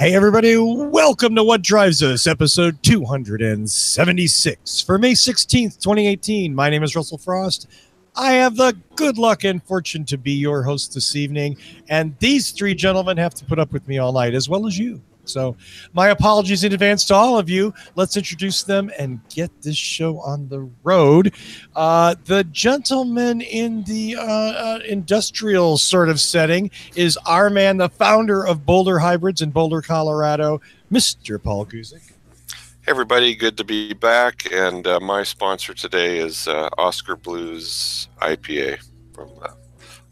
Hey, everybody, welcome to What Drives Us, episode 276 for May 16th, 2018. My name is Russell Frost. I have the good luck and fortune to be your host this evening, and these three gentlemen have to put up with me all night, as well as you. So my apologies in advance to all of you. Let's introduce them and get this show on the road. The gentleman in the industrial sort of setting is our man, the founder of Boulder Hybrids in Boulder, Colorado, Mr. Paul Kuzik. Hey everybody, good to be back. And my sponsor today is Oscar Blues IPA from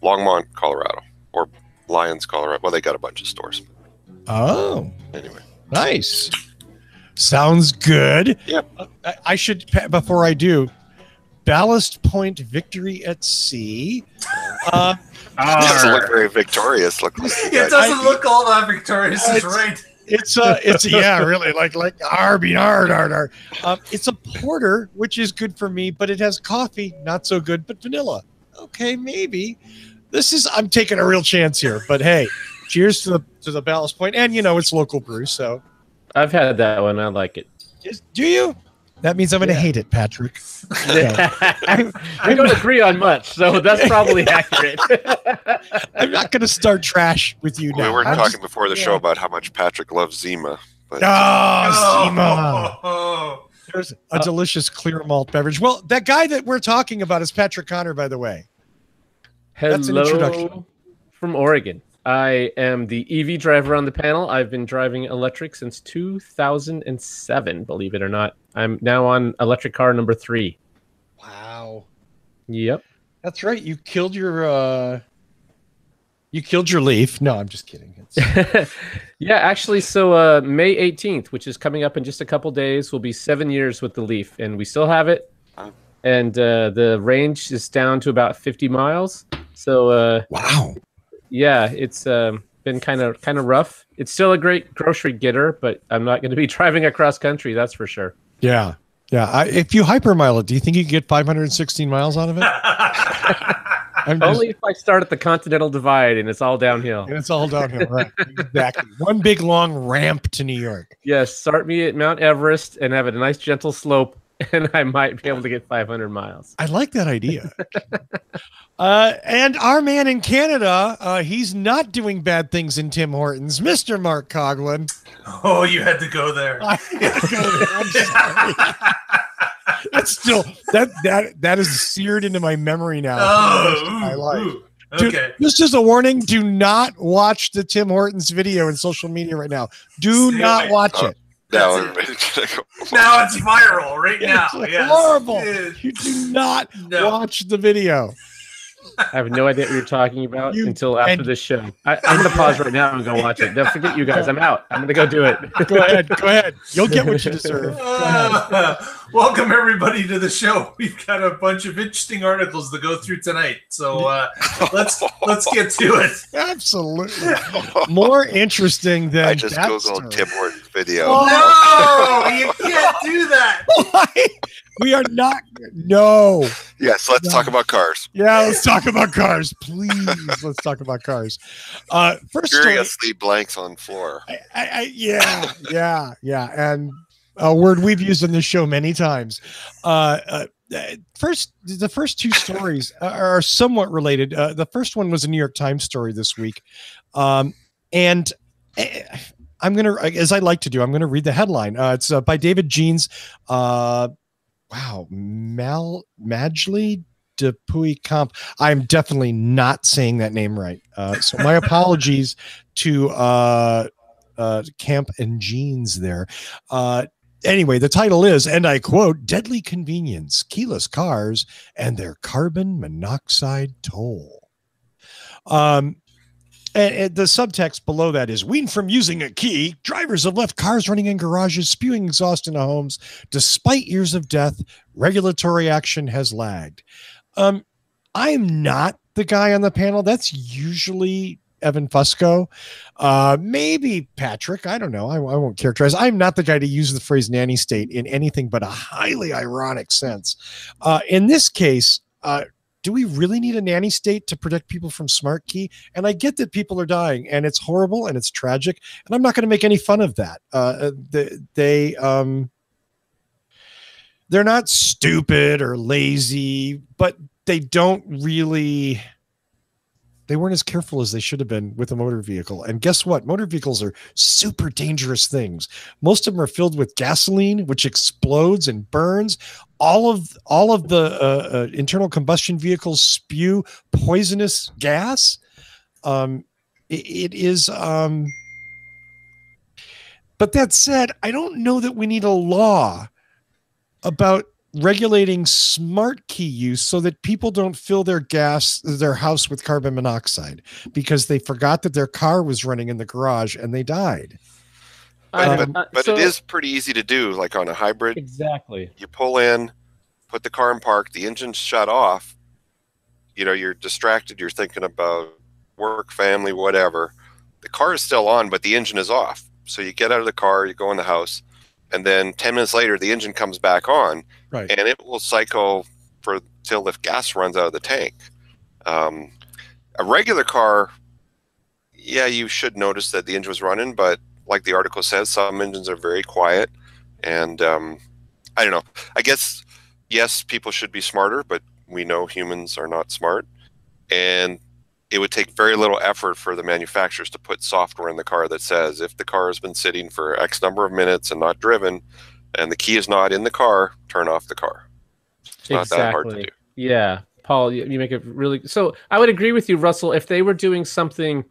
Longmont, Colorado, or Lyons, Colorado. Well, they got a bunch of stores. Oh, anyway, nice. Sounds good. Yep. I should, before I do, Ballast Point Victory at Sea. It doesn't look very victorious. It doesn't look all that victorious. Is right. It's yeah, really like arb. It's a porter, which is good for me, but it has coffee, not so good, but vanilla. Okay, maybe. I'm taking a real chance here, but hey. Cheers to the Ballast Point, and it's local brew. So, I've had that one. I like it. Do you? That means I'm going to hate it, Patrick. I don't agree on much, so that's probably accurate. I'm not going to start trash with you now. We were talking before the show about how much Patrick loves Zima. But... Zima! There's a delicious clear malt beverage. Well, that guy that we're talking about is Patrick Connor, by the way. That's an introduction. From Oregon. I am the EV driver on the panel. I've been driving electric since 2007, believe it or not. I'm now on electric car number 3. Wow. Yep. That's right. You killed your Leaf. No, I'm just kidding. Yeah, actually, so May 18th, which is coming up in just a couple days, will be 7 years with the Leaf, and we still have it. And the range is down to about 50 miles. So wow. Yeah, it's been kind of rough. It's still a great grocery getter, but I'm not going to be driving across country, that's for sure. Yeah. If you hypermile it, do you think you can get 516 miles out of it? Only if I start at the Continental Divide and it's all downhill. And it's all downhill, right? Exactly. One big long ramp to New York. Yes, start me at Mount Everest and have a nice gentle slope, and I might be able to get 500 miles. I like that idea. And our man in Canada, he's not doing bad things in Tim Hortons, Mr. Mark Coughlin. Oh, you had to go there. I had to go there. I'm sorry. That's still that is seared into my memory now. My life. Okay. Just as a warning, do not watch the Tim Hortons video in social media right now. Do not watch it. Now it's viral right now. It's horrible. You do not watch the video. I have no idea what you're talking about until after this show. I'm going to pause right now and go watch it. Don't forget, you guys. I'm out. I'm going to go do it. Go ahead. You'll get what you deserve. Welcome, everybody, to the show. We've got a bunch of interesting articles to go through tonight. So let's get to it. Absolutely. More interesting than I just Googled Tim Hortons video. No, you can't do that. Why? We are not. No. Yes, let's talk about cars. Yeah, let's talk about cars. Please, let's talk about cars. First, curiously blanks on floor. Yeah. And a word we've used on this show many times. The first two stories are somewhat related. The first one was a New York Times story this week, and I'm gonna, as I like to do, I'm gonna read the headline. It's by David Jeans. Wow, Majli Depuis Camp. I'm definitely not saying that name right. So my apologies to Camp and Jeans there. Anyway, the title is, and I quote, "Deadly Convenience, Keyless Cars and Their Carbon Monoxide Toll." And the subtext below that is, weaned from using a key, drivers have left cars running in garages, spewing exhaust into homes. Despite years of death, regulatory action has lagged. I'm not the guy on the panel. That's usually Evan Fusco. Maybe Patrick. I don't know. I won't characterize. I'm not the guy to use the phrase nanny state in anything but a highly ironic sense. In this case, do we really need a nanny state to protect people from smart key? And I get that people are dying, and it's horrible and it's tragic, and I'm not going to make any fun of that. They're not stupid or lazy, but they weren't as careful as they should have been with a motor vehicle. And guess what? Motor vehicles are super dangerous things. Most of them are filled with gasoline, which explodes and burns. All of the internal combustion vehicles spew poisonous gas. It is. But that said, I don't know that we need a law about regulating smart key use so that people don't fill their house with carbon monoxide because they forgot that their car was running in the garage and they died. But it is pretty easy to do, like on a hybrid. Exactly. You pull in, put the car in park, the engine's shut off. You know, you're distracted. You're thinking about work, family, whatever. The car is still on, but the engine is off. So you get out of the car, you go in the house, and then 10 minutes later, the engine comes back on, right, and it will cycle till the gas runs out of the tank. A regular car, yeah, you should notice that the engine was running, but like the article says, some engines are very quiet. And I don't know. I guess, yes, people should be smarter, but we know humans are not smart. And it would take very little effort for the manufacturers to put software in the car that says if the car has been sitting for X number of minutes and not driven and the key is not in the car, turn off the car. It's not that hard to do. Yeah. Paul, you make it really... So I would agree with you, Russell, if they were doing something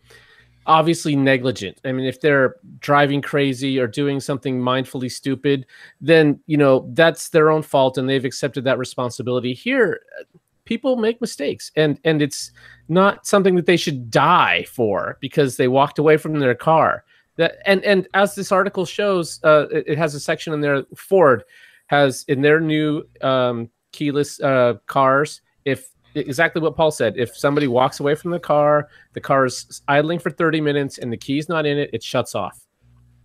obviously negligent. I mean, if they're driving crazy or doing something mindfully stupid, then, you know, that's their own fault and they've accepted that responsibility. Here, people make mistakes, and it's not something that they should die for because they walked away from their car. That and as this article shows, it has a section in there. Ford has in their new keyless cars, if exactly what Paul said, if somebody walks away from the car is idling for 30 minutes and the key's not in it, it shuts off.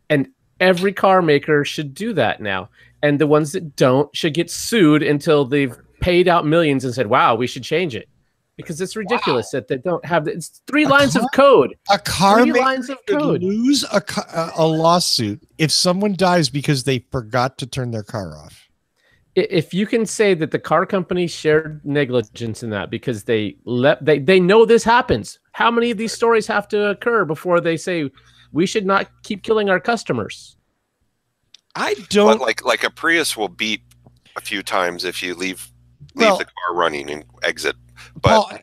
And every car maker should do that now. And the ones that don't should get sued until they've paid out millions and said, wow, we should change it. Because it's ridiculous that they don't have it's three lines of code. A car three maker lines of could code. lose a lawsuit if someone dies because they forgot to turn their car off. If you can say that the car company shared negligence in that because they know this happens. How many of these stories have to occur before they say we should not keep killing our customers? I don't like a Prius will beep a few times if you leave the car running and exit. But Paul,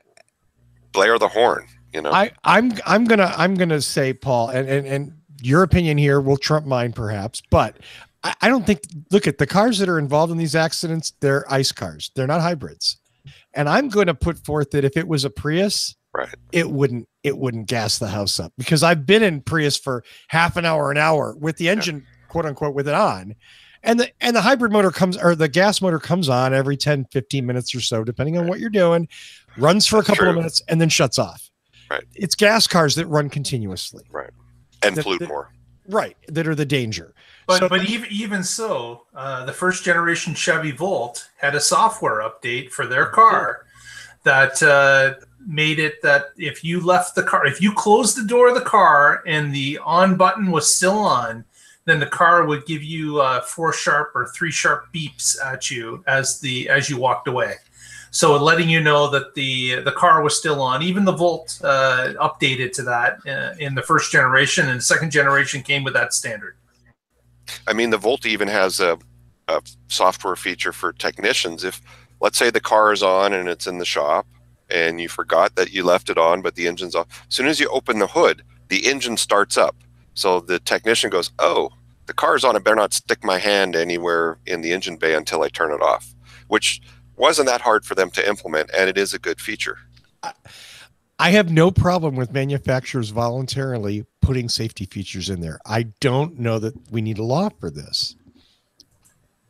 blare the horn, you know. I'm gonna say, Paul, and your opinion here will trump mine perhaps, but I don't think, look at the cars that are involved in these accidents, they're ICE cars. They're not hybrids. And I'm going to put forth that if it was a Prius, right, it wouldn't gas the house up, because I've been in Prius for half an hour with the engine, quote unquote, with it on. And the hybrid motor comes, or the gas motor comes on every 10, 15 minutes or so, depending on what you're doing, runs for a couple of minutes and then shuts off. Right. It's gas cars that run continuously. Right. And pollute more. Right. That are the danger. But even so, the first generation Chevy Volt had a software update for their car that made it that if you left the car, if you closed the door of the car and the on button was still on, then the car would give you 4 sharp or 3 sharp beeps at you as you walked away. So letting you know that the car was still on. Even the Volt updated to that in the first generation, and the second generation came with that standard. I mean, the Volt even has a software feature for technicians. If, let's say, the car is on and it's in the shop and you forgot that you left it on, but the engine's off. As soon as you open the hood, the engine starts up. So the technician goes, oh, the car's on, I better not stick my hand anywhere in the engine bay until I turn it off, which wasn't that hard for them to implement, and it is a good feature. I have no problem with manufacturers voluntarily putting safety features in there. I don't know that we need a law for this.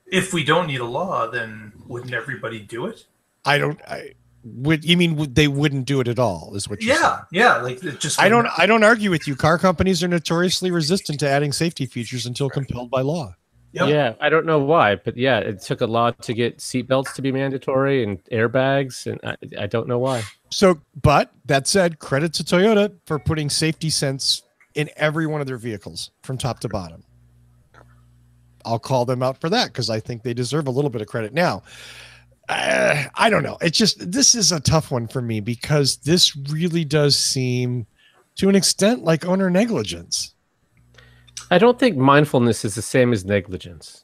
If we don't need a law, then wouldn't everybody do it? You mean they wouldn't do it at all? Is what you're saying? Yeah. Like it just. I don't argue with you. Car companies are notoriously resistant to adding safety features until compelled by law. Yep. Yeah, I don't know why, but yeah, it took a lot to get seatbelts to be mandatory and airbags, and I don't know why. So, but that said, credit to Toyota for putting safety sense in every one of their vehicles from top to bottom. I'll call them out for that because I think they deserve a little bit of credit. Now, I don't know. It's just, this is a tough one for me because this really does seem to an extent like owner negligence. I don't think mindfulness is the same as negligence.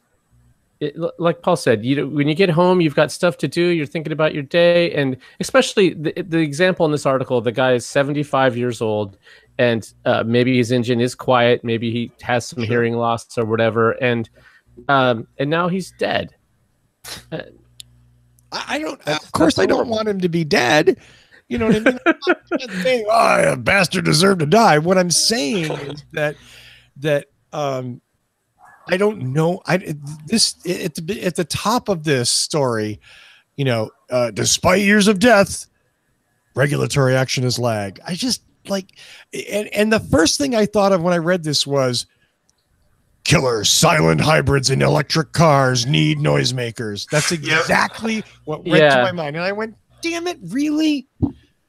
Like Paul said, when you get home, you've got stuff to do. You're thinking about your day, and especially the example in this article, the guy is 75 years old, and maybe his engine is quiet, maybe he has some hearing loss or whatever, and now he's dead. I don't. Of course, I don't want him to be dead. You know what I mean? I'm not saying, a bastard deserved to die. What I'm saying is that I don't know. This at the top of this story, despite years of death, regulatory action is lag. I just like, and the first thing I thought of when I read this was killer silent hybrids in electric cars need noisemakers. That's exactly what went to my mind, and I went, "Damn it, really?"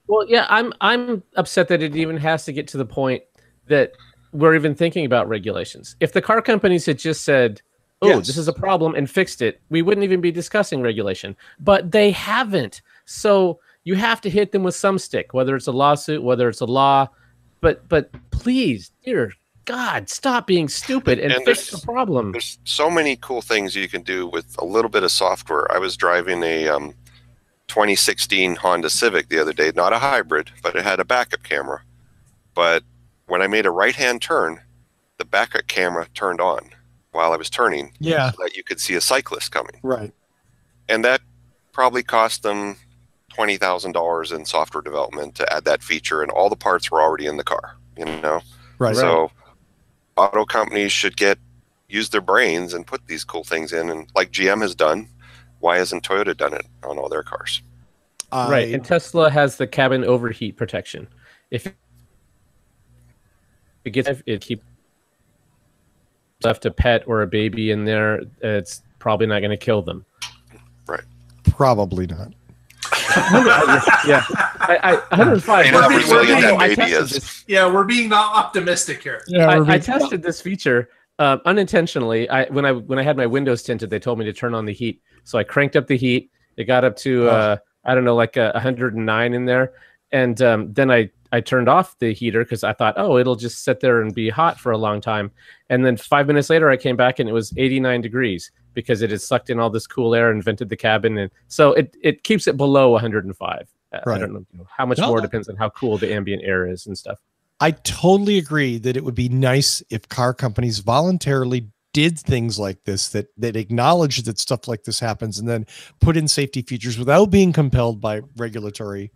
Well, yeah, I'm upset that it even has to get to the point that we're even thinking about regulations. If the car companies had just said, this is a problem and fixed it, we wouldn't even be discussing regulation. But they haven't. So you have to hit them with some stick, whether it's a lawsuit, whether it's a law. But please, dear God, stop being stupid and fix the problem. There's so many cool things you can do with a little bit of software. I was driving a 2016 Honda Civic the other day, not a hybrid, but it had a backup camera. But when I made a right-hand turn, the backup camera turned on while I was turning, so that you could see a cyclist coming. Right. And that probably cost them $20,000 in software development to add that feature, and all the parts were already in the car. Right. So auto companies should use their brains and put these cool things in, and like GM has done. Why hasn't Toyota done it on all their cars? Right, and Tesla has the cabin overheat protection. If it keeps left a pet or a baby in there, it's probably not going to kill them. Right. Probably not. Yeah. I 105. We're being not optimistic here. Yeah, I tested this feature unintentionally. When I had my windows tinted, they told me to turn on the heat. So I cranked up the heat. It got up to, like 109 in there. And then I turned off the heater because I thought, it'll just sit there and be hot for a long time. And then 5 minutes later, I came back and it was 89 degrees because it had sucked in all this cool air and vented the cabin. And so it keeps it below 105. Right. I don't know how much more depends on how cool the ambient air is and stuff. I totally agree that it would be nice if car companies voluntarily did things like this, that acknowledge that stuff like this happens and then put in safety features without being compelled by regulatory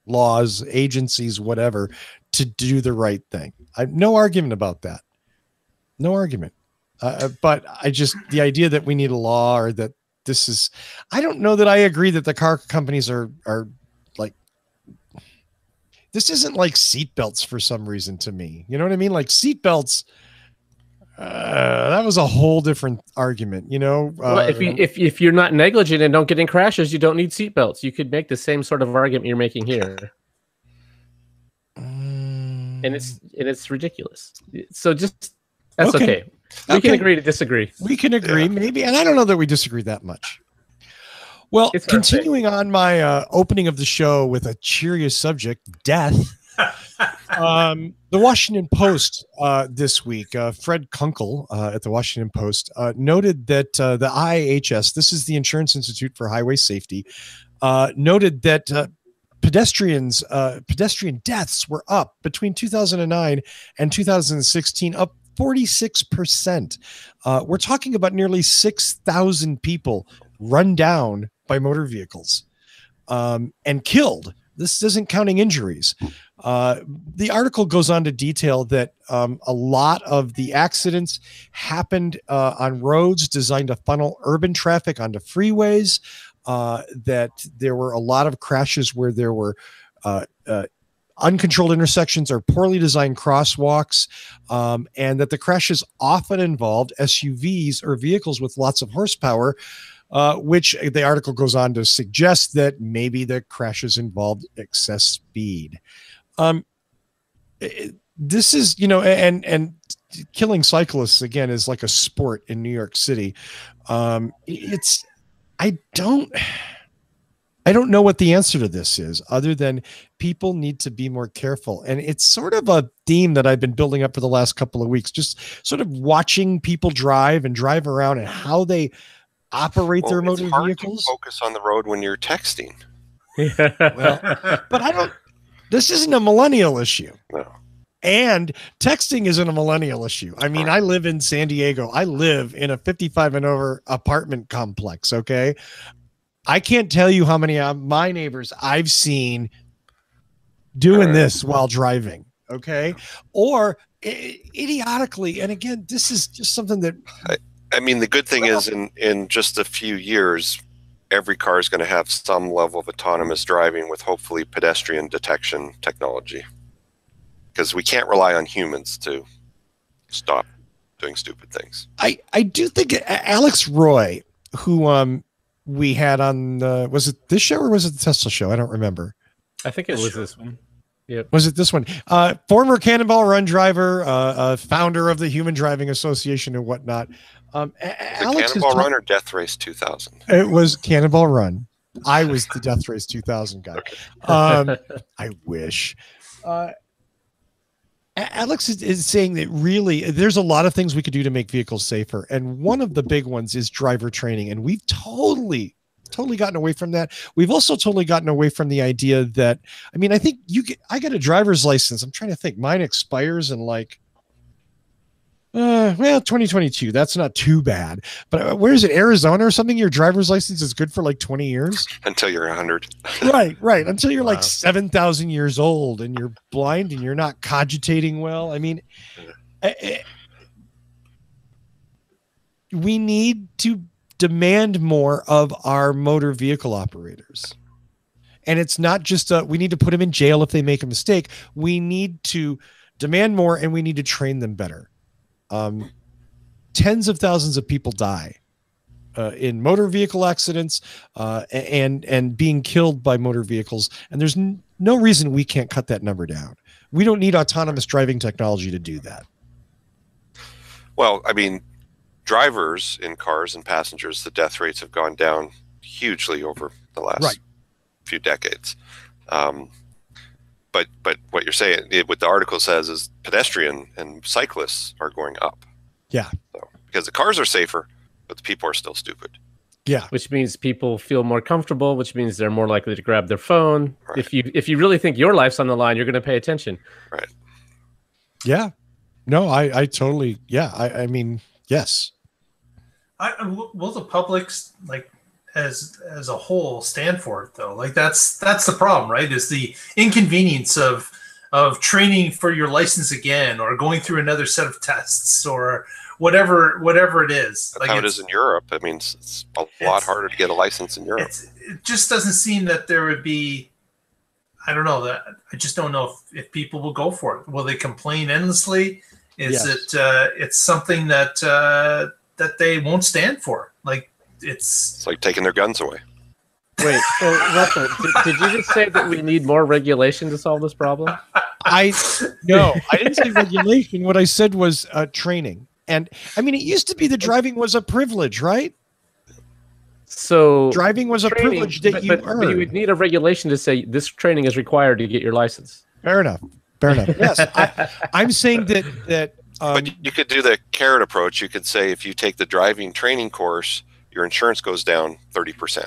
laws, agencies, whatever, to do the right thing. No argument about that. No argument. But the idea that we need a law or that this is, I don't know that I agree that the car companies are like, this isn't like seatbelts for some reason to me. You know what I mean? Like seatbelts, that was a whole different argument, Well, if you're not negligent and don't get in crashes, you don't need seatbelts. You could make the same sort of argument you're making here, and it's ridiculous. So that's okay. We can agree to disagree. We can agree, maybe, and I don't know that we disagree that much. Well, continuing on my opening of the show with a cheerier subject, death. The Washington Post this week, Fred Kunkel at the Washington Post noted that the IIHS, this is the Insurance Institute for Highway Safety, noted that pedestrian deaths were up between 2009 and 2016, up 46%. We're talking about nearly 6,000 people run down by motor vehicles and killed. This isn't counting injuries. The article goes on to detail that a lot of the accidents happened on roads designed to funnel urban traffic onto freeways, that there were a lot of crashes where there were uncontrolled intersections or poorly designed crosswalks, and that the crashes often involved SUVs or vehicles with lots of horsepower, which the article goes on to suggest that maybe the crashes involved excess speed. This is, and killing cyclists again is like a sport in New York City. I don't know what the answer to this is, other than people need to be more careful. And it's sort of a theme that I've been building up for the last couple of weeks, just sort of watching people drive around and how they operate their motor vehicles. To focus on the road when you're texting. Well, but this isn't a millennial issue. No. And texting isn't a millennial issue. I mean, I live in San Diego. I live in a 55 and over apartment complex. Okay. I can't tell you how many of my neighbors I've seen doing this while driving. Okay. Or idiotically. And again, this is just something that, I mean, the good thing is in just a few years, every car is going to have some level of autonomous driving with hopefully pedestrian detection technology. Because we can't rely on humans to stop doing stupid things. I do think Alex Roy, who we had on was it this show or was it the Tesla show? I don't remember. I think it was this one. Yep. Was it this one? Former Cannonball Run driver, founder of the Human Driving Association and whatnot. Alex Cannonball Run or Death Race 2000? It was Cannonball Run. I was the Death Race 2000 guy. I wish. Alex is saying that really there's a lot of things we could do to make vehicles safer. And one of the big ones is driver training. And we've totally gotten away from that. We've also totally gotten away from the idea that, I mean, I think I got a driver's license. I'm trying to think. Mine expires in 2022. That's not too bad. But where is it? Arizona or something? Your driver's license is good for 20 years? Until you're 100. Right. Until you're 7,000 years old and you're blind and you're not cogitating well. I mean, we need to demand more of our motor vehicle operators. And it's not just we need to put them in jail if they make a mistake. We need to demand more and we need to train them better. Tens of thousands of people die in motor vehicle accidents and being killed by motor vehicles. And there's no reason we can't cut that number down. We don't need autonomous driving technology to do that. Well, I mean, drivers in cars and passengers, the death rates have gone down hugely over the last few decades. But what you're saying, what the article says is pedestrian and cyclists are going up. Yeah. So, because the cars are safer, but the people are still stupid. Yeah. Which means people feel more comfortable, which means they're more likely to grab their phone. Right. If you really think your life's on the line, you're going to pay attention. Right. Yeah. No, I totally, yeah. I mean, yes. Will the public's as a whole stand for it though? That's the problem, right? Is the inconvenience of training for your license again, or going through another set of tests, or whatever it is. That's how it is in Europe. I mean, it's a lot harder to get a license in Europe. It just doesn't seem that there would be. I don't know that. I just don't know if people will go for it. Will they complain endlessly? Is it? It's something that that they won't stand for. It's like taking their guns away. Wait, so Russell, did you just say that we need more regulation to solve this problem? No, I didn't say regulation. What I said was training. And I mean, it used to be that driving was a privilege, right? So driving was a privilege that you earned. But you would need a regulation to say this training is required to get your license. Fair enough. Yes, I'm saying that. But you could do the carrot approach. You could say if you take the driving training course, your insurance goes down 30%.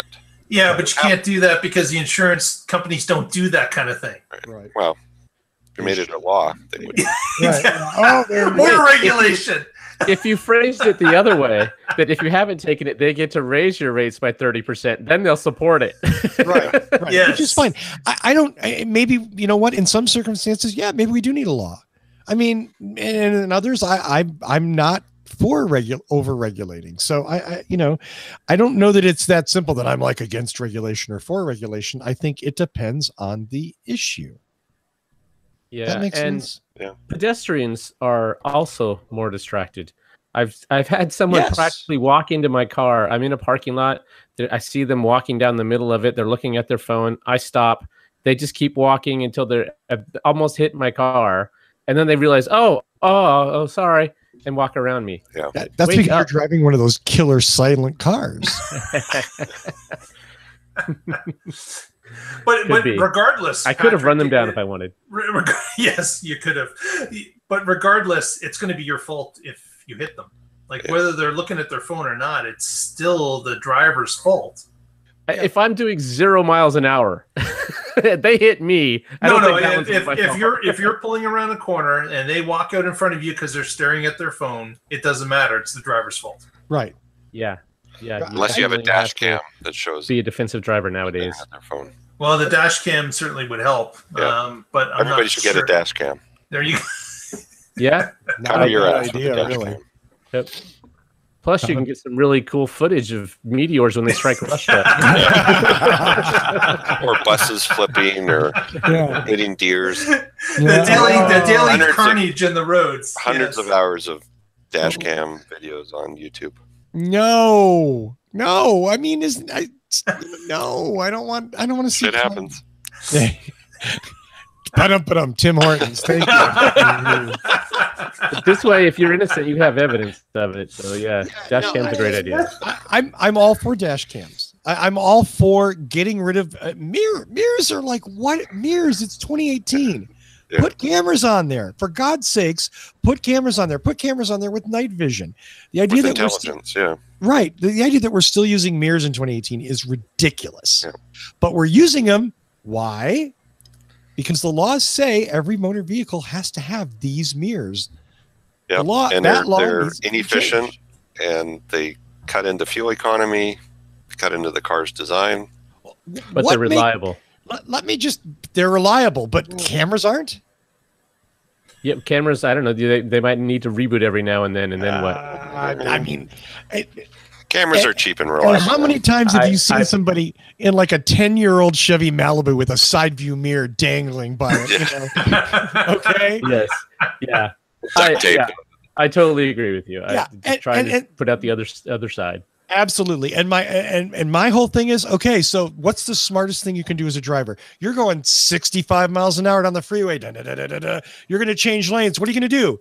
Yeah, but you can't do that because the insurance companies don't do that kind of thing. Right. Well, if you made it a law, they would. More regulation. If you phrased it the other way, that if you haven't taken it, they get to raise your rates by 30%, then they'll support it. Right. Yes. Which is fine. I don't, maybe, you know what, in some circumstances, yeah, maybe we do need a law. I mean, and in others, I'm not for over-regulating. So I don't know that it's that simple that I'm against regulation or for regulation. I think it depends on the issue. Yeah, That makes and sense. pedestrians are also more distracted. I've had someone Yes. practically walk into my car. I'm in a parking lot. I see them walking down the middle of it. They're looking at their phone. I stop. They just keep walking until they're almost hit my car, and then they realize, oh, sorry, and walk around me. Yeah. That's Wake because you're up. driving one of those killer silent cars. But be. regardless, I could have run them Patrick, down if I wanted. Yes, you could have. But regardless, it's going to be your fault if you hit them. Like whether they're looking at their phone or not, it's still the driver's fault. If I'm doing 0 miles an hour, they hit me. If you're pulling around a corner and they walk out in front of you because they're staring at their phone, it doesn't matter. It's the driver's fault. Right. Yeah. Unless you have a dash cam that shows. Be a defensive driver nowadays. Their phone. Well, the dash cam certainly would help. Yeah. But I'm Everybody not should sure. get a dash cam. There you go. Yeah. Cover your bad ass with a idea, dash really. cam. Yep. Plus, you can get some really cool footage of meteors when they strike Russia. Or buses flipping or Yeah. hitting deers. The daily Hundreds of- carnage in the roads. Hundreds Yes. of hours of dash cam videos on YouTube. No. I mean, no. I don't want to see. Shit happens. Ba-dum, Tim Hortons. Thank you. But this way, if you're innocent, you have evidence of it. So yeah, dash cam's a great idea. I'm all for dash cams. I'm all for getting rid of mirrors. Are like, what mirrors? It's 2018. Yeah. Put cameras on there, for God's sakes. Put cameras on there. Put cameras on there with night vision. The idea With that intelligence, right. The idea that we're still using mirrors in 2018 is ridiculous. Yeah. But we're using them. Why? Because the laws say every motor vehicle has to have these mirrors. Yeah. Law- And that law they're needs to be inefficient, changed. and they cut into fuel economy, cut into the car's design. But What they're make- reliable. Let me just, they're reliable, but cameras aren't? Yep, cameras. I don't know. They might need to reboot every now and then what? I mean, Cameras And- are cheap and and reliable. how many times have I- you seen somebody in like a 10-year-old Chevy Malibu with a side view mirror dangling by it? You know? Okay. Yes. Yeah. Duct tape. I totally agree with you. Yeah, Just trying to put out the other side. Absolutely. And my whole thing is, okay, so what's the smartest thing you can do as a driver? You're going 65 miles an hour down the freeway. You're going to change lanes. What are you going to do?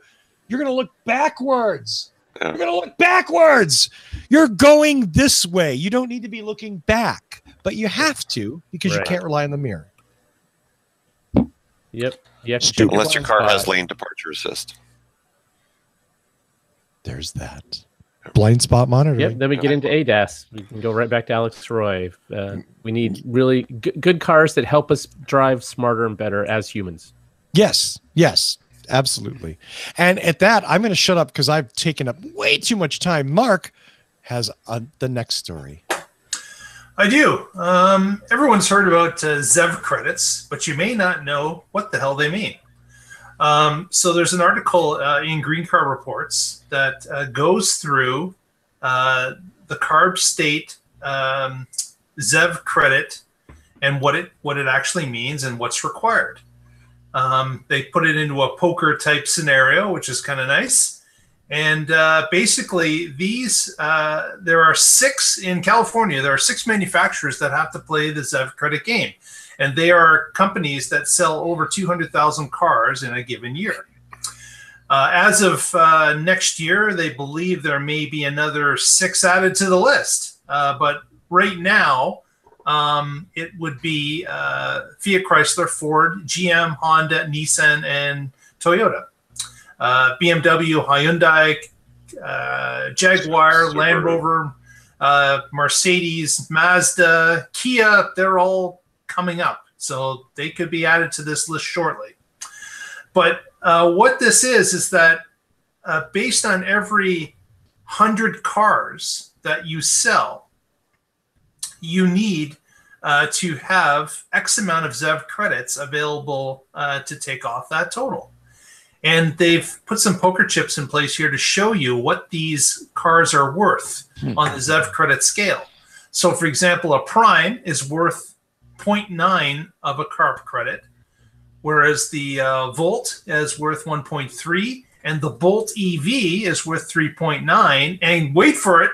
You're going to look backwards. Yeah. You're going to look backwards. You're going this way. You don't need to be looking back, but you have to because you Right. can't rely on the mirror. Yep. Yeah. Unless your car has lane departure assist. There's that. Blind spot monitoring. Yep. Then we get into ADAS. We can go right back to Alex Roy. We need really good cars that help us drive smarter and better as humans. Yes, absolutely. And at that, I'm going to shut up because I've taken up way too much time. Mark has the next story. I do. Everyone's heard about ZEV credits, but you may not know what the hell they mean. So there's an article in Green Car Reports that goes through the carb state ZEV credit and what it actually means and what's required. They put it into a poker type scenario, which is kind of nice. And basically, these there are 6 in California. There are 6 manufacturers that have to play the ZEV credit game, and they are companies that sell over 200,000 cars in a given year. As of next year, they believe there may be another 6 added to the list. But right now, it would be Fiat Chrysler, Ford, GM, Honda, Nissan, and Toyota. BMW, Hyundai, Jaguar, Subaru. Land Rover, Mercedes, Mazda, Kia, they're all coming up. So they could be added to this list shortly. But what this is that based on every 100 cars that you sell, you need to have X amount of ZEV credits available to take off that total. And they've put some poker chips in place here to show you what these cars are worth on the ZEV credit scale. So, for example, a Prime is worth 0.9 of a carb credit, whereas the Volt is worth 1.3, and the Bolt EV is worth 3.9. And wait for it,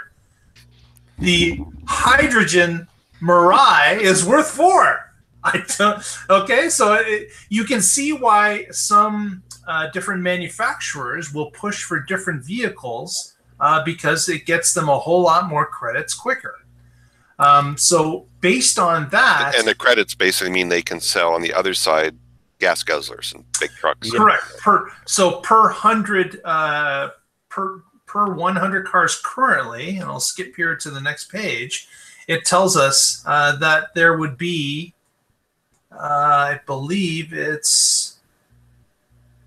the hydrogen Mirai is worth 4. Okay, so you can see why some different manufacturers will push for different vehicles because it gets them a whole lot more credits quicker. So based on that, and the credits basically mean they can sell on the other side gas guzzlers and big trucks. Correct. Per 100 per 100 cars currently, and I'll skip here to the next page. It tells us that there would be, I believe it's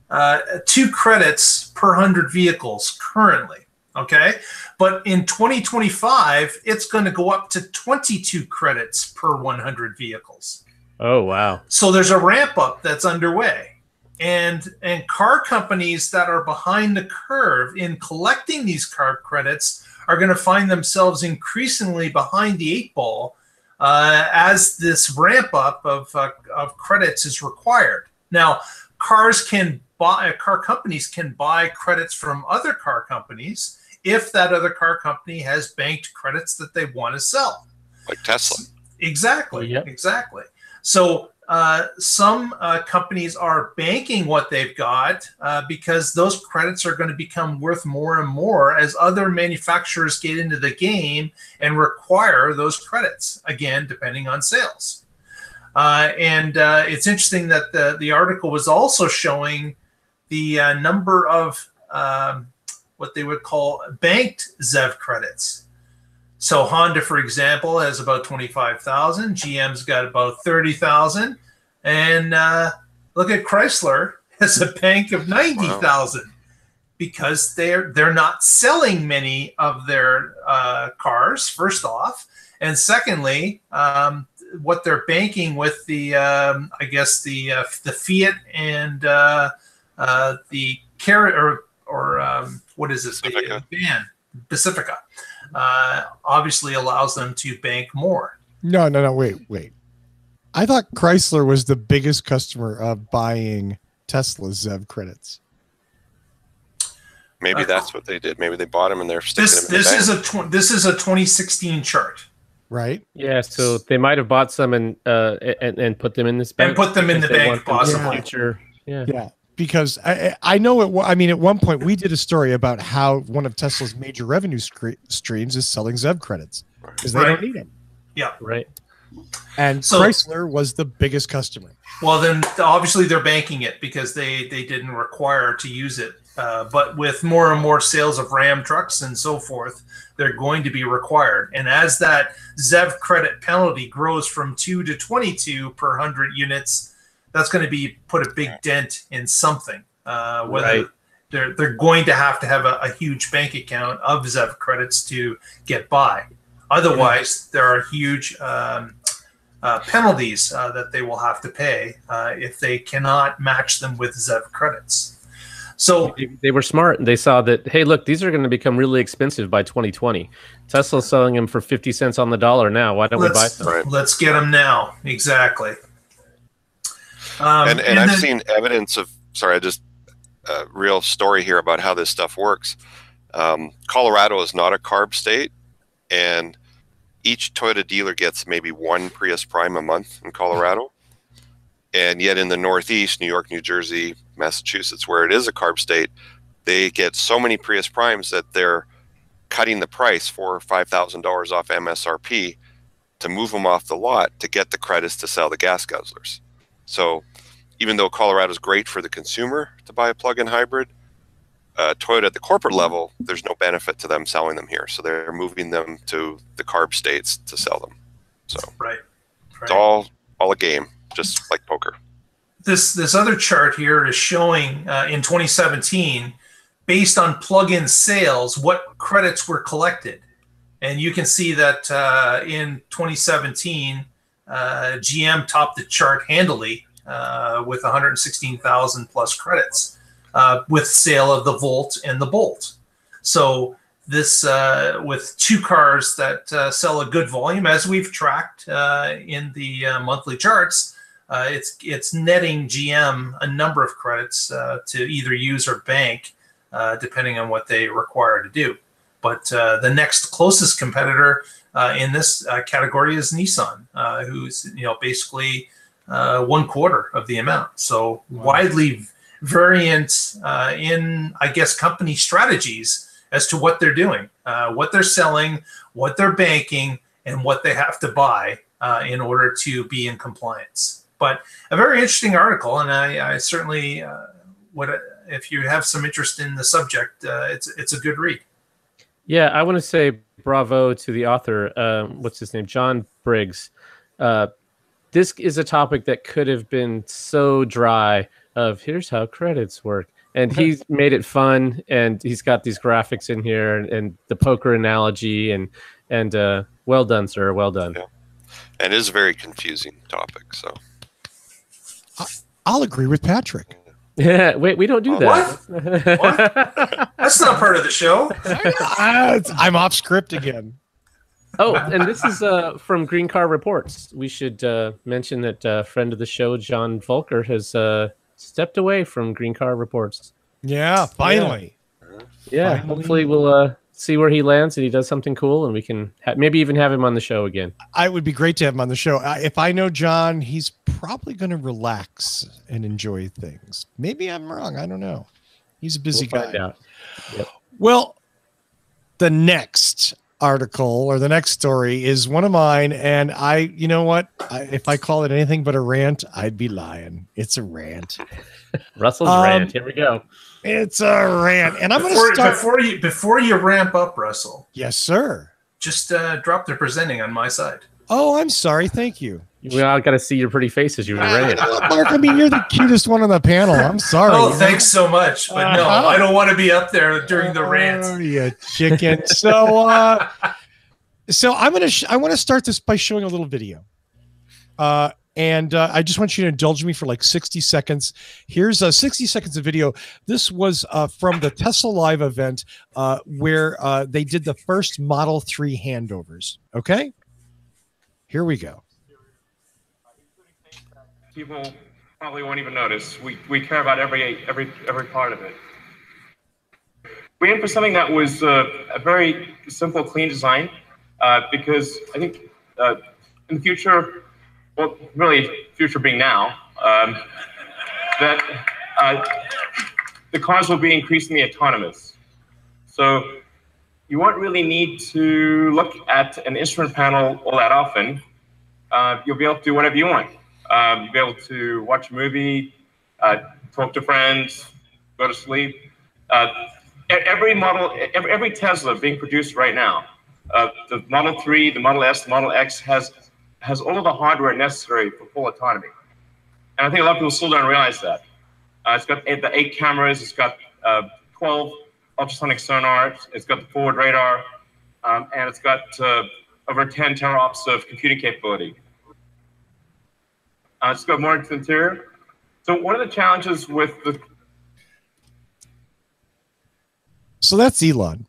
2 credits per 100 vehicles currently. Okay, but in 2025, it's going to go up to 22 credits per 100 vehicles. Oh, wow. So there's a ramp up that's underway. And car companies that are behind the curve in collecting these car credits are going to find themselves increasingly behind the 8 ball as this ramp up of credits is required. Now, car companies can buy credits from other car companies if that other car company has banked credits that they want to sell. Like Tesla. Exactly. Yep. Exactly. So some companies are banking what they've got because those credits are going to become worth more and more as other manufacturers get into the game and require those credits, again, depending on sales. And it's interesting that the article was also showing the number of what they would call banked ZEV credits. So Honda, for example, has about 25,000. GM's got about 30,000. And look at Chrysler has a bank of 90,000 because they're not selling many of their cars, first off. And secondly, what they're banking with the, I guess, the Fiat and the Carrot or what is this? Pacifica. The van, Pacifica, obviously allows them to bank more. No, wait. I thought Chrysler was the biggest customer of buying Tesla's ZEV credits. Maybe that's what they did. Maybe they bought them and they're sticking them in the bank. This is a 2016 chart. Right? Yeah, so they might have bought some and put them in this bank. And put them in the bank, possibly. Yeah. Because I know at one point we did a story about how one of Tesla's major revenue streams is selling ZEV credits because they don't need them. Yeah. Right. And so, Chrysler was the biggest customer. Well, then obviously they're banking it because they didn't require to use it. But with more and more sales of Ram trucks and so forth, they're going to be required. And as that ZEV credit penalty grows from 2 to 22 per 100 units, that's going to be put a big dent in something. Whether they're going to have a huge bank account of ZEV credits to get by. Otherwise, there are huge penalties that they will have to pay if they cannot match them with ZEV credits. So they were smart. They saw that, hey, look, these are going to become really expensive by 2020. Tesla's selling them for 50 cents on the dollar now. Why don't we buy them? Let's get them now. Exactly. And I've seen evidence of, a real story here about how this stuff works. Colorado is not a CARB state, and each Toyota dealer gets maybe 1 Prius Prime a month in Colorado. And yet in the Northeast, New York, New Jersey, Massachusetts, where it is a CARB state, they get so many Prius Primes that they're cutting the price $4,000 or $5,000 off MSRP to move them off the lot to get the credits to sell the gas guzzlers. So even though Colorado is great for the consumer to buy a plug-in hybrid, Toyota at the corporate level, there's no benefit to them selling them here. So they're moving them to the CARB states to sell them. So it's all a game, just like poker. This other chart here is showing in 2017, based on plug-in sales, what credits were collected. And you can see that in 2017, GM topped the chart handily with 116,000 plus credits with sale of the Volt and the Bolt. So this with 2 cars that sell a good volume, as we've tracked in the monthly charts, it's netting GM a number of credits to either use or bank, depending on what they require to do. But the next closest competitor in this category is Nissan, who's basically 1/4 of the amount. So widely variant in, I guess, company strategies as to what they're doing, what they're selling, what they're banking, and what they have to buy in order to be in compliance. But a very interesting article, and I certainly would, if you have some interest in the subject, it's a good read. Yeah, I want to say bravo to the author. What's his name? John Briggs. This is a topic that could have been so dry of here's how credits work. And he's made it fun, and he's got these graphics in here and the poker analogy, and well done, sir. Well done. Yeah. And it is a very confusing topic. So I'll agree with Patrick. Yeah, wait, we don't do that. What? That's not part of the show. I'm off script again. Oh, and this is from Green Car Reports. We should mention that a friend of the show, John Volker, has stepped away from Green Car Reports. Yeah, finally. Yeah, Finally. hopefully we'll see where he lands and he does something cool, and we can maybe even have him on the show again. It would be great to have him on the show. If I know John, he's probably going to relax and enjoy things. Maybe I'm wrong. I don't know. He's a busy guy. Find out. Yep. Well, the next article or the next story is one of mine, and you know what? If I call it anything but a rant, I'd be lying. It's a rant. Russell's rant. Here we go. It's a rant, and I'm going to start before you ramp up, Russell. Yes, sir. Just drop the presenting on my side. Oh, I'm sorry. Thank you. We all got to see your pretty faces. You were ready. Mark, I mean, you're the cutest one on the panel. I'm sorry. Oh, thanks so much. But no, I don't want to be up there during the rant. Oh, you chicken. So I want to start this by showing a little video. And I just want you to indulge me for like 60 seconds. Here's 60 seconds of video. This was from the Tesla Live event where they did the first Model 3 handovers. Okay? Here we go. People probably won't even notice. We care about every part of it. We aimed for something that was a very simple, clean design because I think in the future, well, really, future being now, that the cars will be increasingly autonomous. So you won't really need to look at an instrument panel all that often. You'll be able to do whatever you want. You'll be able to watch a movie, talk to friends, go to sleep. Every Tesla being produced right now, the Model 3, the Model S, the Model X has all of the hardware necessary for full autonomy. And I think a lot of people still don't realize that. It's got the 8 cameras, it's got 12 ultrasonic sonars, it's got the forward radar, and it's got over 10 teraops of computing capability. Let's go more into the interior. So one of the challenges with the... So that's Elon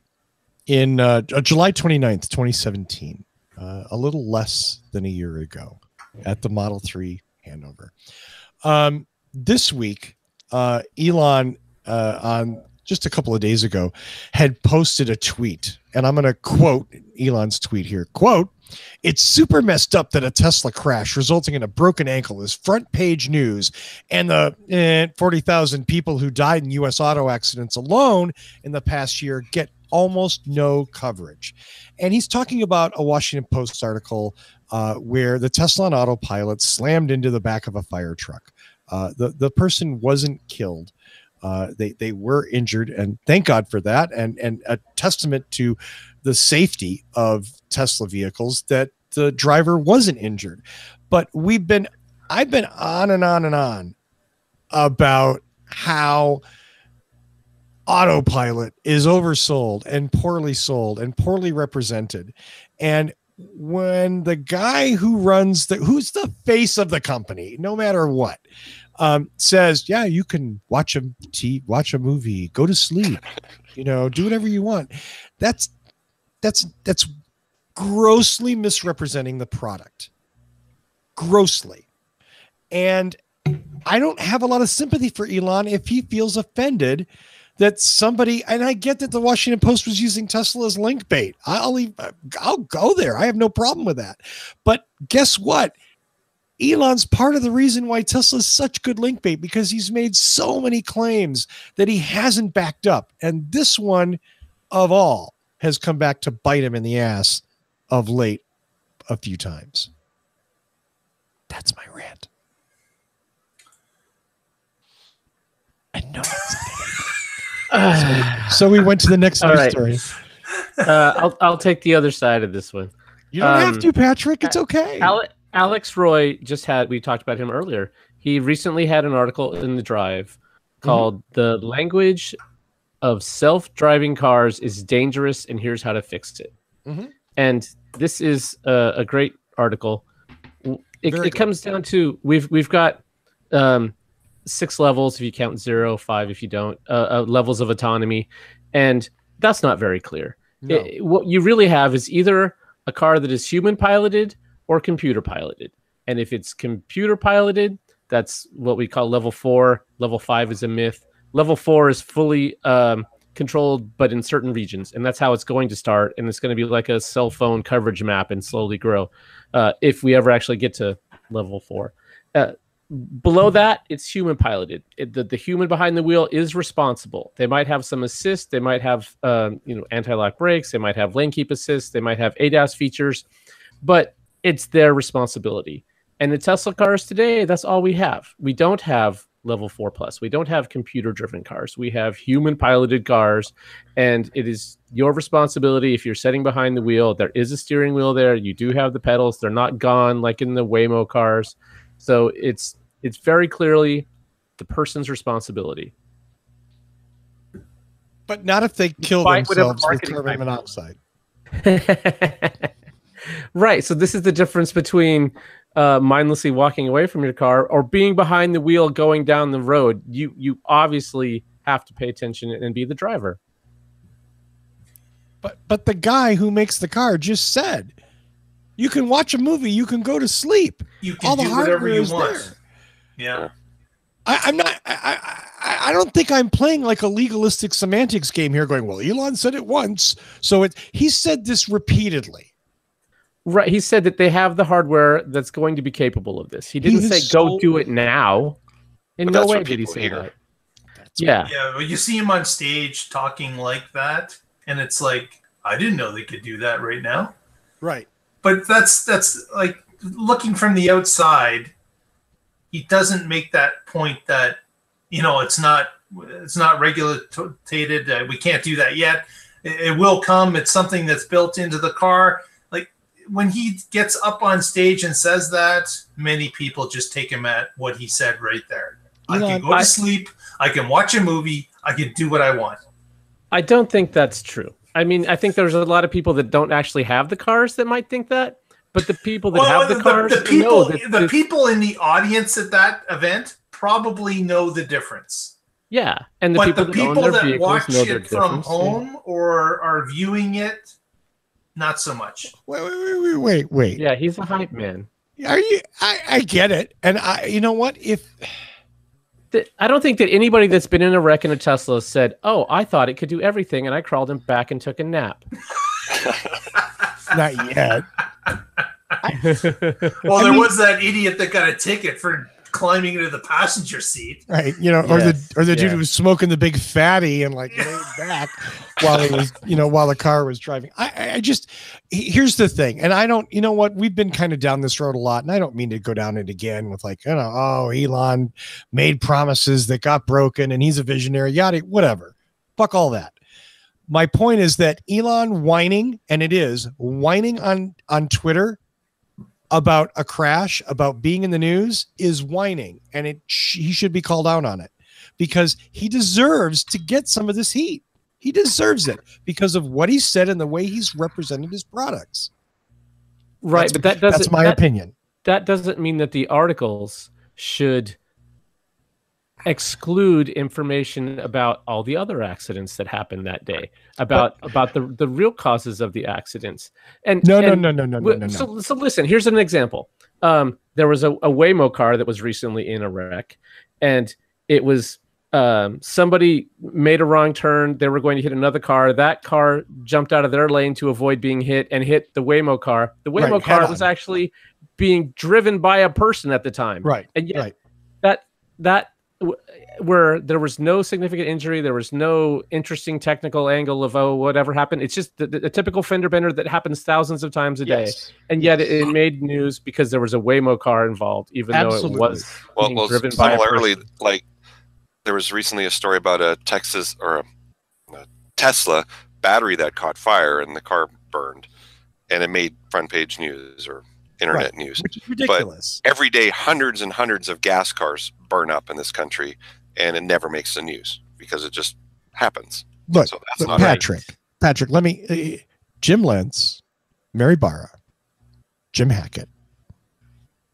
in July 29th, 2017, a little less than a year ago at the Model 3 handover. This week, Elon, on just a couple of days ago, had posted a tweet, and I'm going to quote Elon's tweet here. Quote, "It's super messed up that a Tesla crash resulting in a broken ankle is front page news, and the 40,000 people who died in U.S. auto accidents alone in the past year get almost no coverage." And he's talking about a Washington Post article where the Tesla on autopilot slammed into the back of a fire truck. The person wasn't killed. They were injured, and thank God for that, and a testament to the safety of Tesla vehicles that the driver wasn't injured. But I've been on and on and on about how autopilot is oversold and poorly sold and poorly represented. And when the guy who runs who's the face of the company, no matter what, says, yeah, you can watch a movie, go to sleep, do whatever you want. That's grossly misrepresenting the product. Grossly. And I don't have a lot of sympathy for Elon if he feels offended that somebody, and I get that the Washington Post was using Tesla as link bait. I'll go there. I have no problem with that. But guess what? Elon's part of the reason why Tesla is such good link bait, because he's made so many claims that he hasn't backed up. And this one of all has come back to bite him in the ass of late a few times. That's my rant. I know. So we went to the next news story. I'll take the other side of this one. You don't have to, Patrick. It's okay. Alex Roy we talked about him earlier. He recently had an article in the Drive called "The Language of Self-Driving Cars is Dangerous, and Here's How to Fix It." And this is a great article. It comes down to we've got 6 levels if you count 0, 5 if you don't, levels of autonomy, and that's not very clear. No. What you really have is either a car that is human piloted or computer piloted. And if it's computer piloted, that's what we call level 4. Level 5 is a myth. Level 4 is fully controlled, but in certain regions. And that's how it's going to start. And it's going to be like a cell phone coverage map and slowly grow if we ever actually get to level 4. Below that, it's human piloted. The human behind the wheel is responsible. They might have some assist. They might have anti-lock brakes. They might have lane keep assist. They might have ADAS features. But it's their responsibility. And the Tesla cars today, that's all we have. We don't have level 4+. We don't have computer-driven cars. We have human-piloted cars, and it is your responsibility if you're sitting behind the wheel. There is a steering wheel there. You do have the pedals. They're not gone like in the Waymo cars. So it's very clearly the person's responsibility. But not if they kill themselves with carbon monoxide. Right. So this is the difference between mindlessly walking away from your car or being behind the wheel going down the road. You obviously have to pay attention and be the driver. But the guy who makes the car just said, you can watch a movie, you can go to sleep. You can do whatever you want. Yeah. I don't think I'm playing like a legalistic semantics game here going, well, Elon said it once. So he said this repeatedly. Right. He said that they have the hardware that's going to be capable of this. He didn't say go do it now. In no way did he say that. Yeah. Yeah. Well, you see him on stage talking like that, and it's like, I didn't know they could do that right now. Right. But that's like looking from the outside, he doesn't make that point that, it's not regulated. We can't do that yet. It will come. It's something that's built into the car. Like when he gets up on stage and says that, many people just take him at what he said right there. I can go to sleep. I can watch a movie. I can do what I want. I don't think that's true. I mean, I think there's a lot of people that don't actually have the cars that might think that, but the people that have the cars, the people in the audience at that event probably know the different. Yeah, and the people that watch it from home or are viewing it, not so much. Wait. Yeah, he's a hype man. Are you? I get it, and you know what? I don't think that anybody that's been in a wreck in a Tesla said, "Oh, I thought it could do everything," and I crawled him back and took a nap. Not yet. Well, there was that idiot that got a ticket for climbing into the passenger seat, right? Or the dude who was smoking the big fatty and like laid back while he was, while the car was driving. I just, here's the thing, and I don't, we've been kind of down this road a lot, and I don't mean to go down it again with like, Elon made promises that got broken, and he's a visionary, yada, whatever. Fuck all that. My point is that Elon whining, and it is whining on Twitter about a crash, about being in the news, is whining, and he should be called out on it because he deserves to get some of this heat. He deserves it because of what he said and the way he's represented his products. Right, but that's my opinion. That doesn't mean that the articles should exclude information about all the other accidents that happened that day, about the real causes of the accidents. And No. So listen, here's an example. There was a Waymo car that was recently in a wreck, and it was somebody made a wrong turn. They were going to hit another car. That car jumped out of their lane to avoid being hit and hit the Waymo car. The Waymo car was actually being driven by a person at the time. Right. And yet that where there was no significant injury, there was no interesting technical angle of whatever happened. It's just the typical fender bender that happens thousands of times a day, and yet it made news because there was a Waymo car involved, even though it was being driven by a person. Like there was recently a story about a Tesla battery that caught fire and the car burned, and it made front page news or internet news, which is ridiculous. But every day, hundreds and hundreds of gas cars burn up in this country, and it never makes the news because it just happens. Look, so that's not Patrick, let me. Jim Lentz, Mary Barra, Jim Hackett,